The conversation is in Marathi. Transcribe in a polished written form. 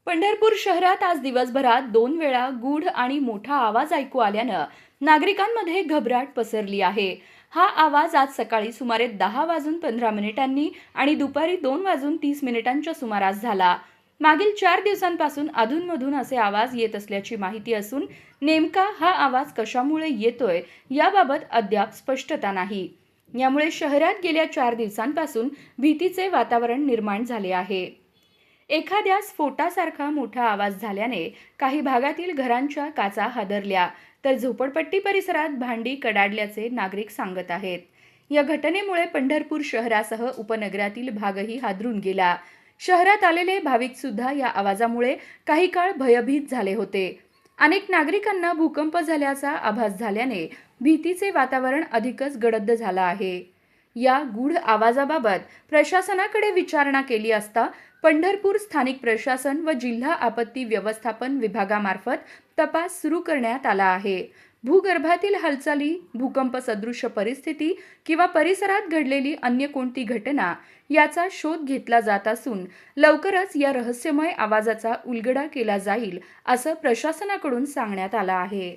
पंढरपूर शहरात आज दिवसभरात 2 वेळा गूढ आणि मोठा आवाज ऐकू आल्यानं नागरिकांमध्ये घबराट पसरली आहे. हा आवाज आज सकाळी सुमारे 10:15 आणि दुपारी 2:30 सुमारास झाला. मागील 4 दिवसांपासून अधूनमधून असे आवाज येत असल्याची माहिती असून नेमका हा आवाज कशामुळे येतोय याबाबत अद्याप स्पष्टता नाही. यामुळे शहरात गेल्या 4 दिवसांपासून भीतीचे वातावरण निर्माण झाले आहे. एखाद्या स्फोटासारखा मोठा आवाज झाल्याने काही भागातील घरांच्या काचा हादरल्या, तर झोपडपट्टी परिसरात भांडी कडाडल्याचे नागरिक सांगत आहेत. या घटनेमुळे पंढरपूर शहरासह उपनगरातील भागही हादरून गेला. शहरात आलेले भाविक सुद्धा या आवाजामुळे काही काळ भयभीत झाले होते. अनेक नागरिकांना भूकंप झाल्याचा आभास झाल्याने भीतीचे वातावरण अधिकच गडद झालं आहे. या गूढ आवाजाबाबत प्रशासनाकडे विचारणा केली असता पंढरपूर स्थानिक प्रशासन व जिल्हा आपत्ती व्यवस्थापन विभागामार्फत तपास सुरू करण्यात आला आहे. भूगर्भातील हालचाली, भूकंप सदृश परिस्थिती किंवा परिसरात घडलेली अन्य कोणती घटना याचा शोध घेतला जात असून लवकरच या रहस्यमय आवाजाचा उलगडा केला जाईल असं प्रशासनाकडून सांगण्यात आलं आहे.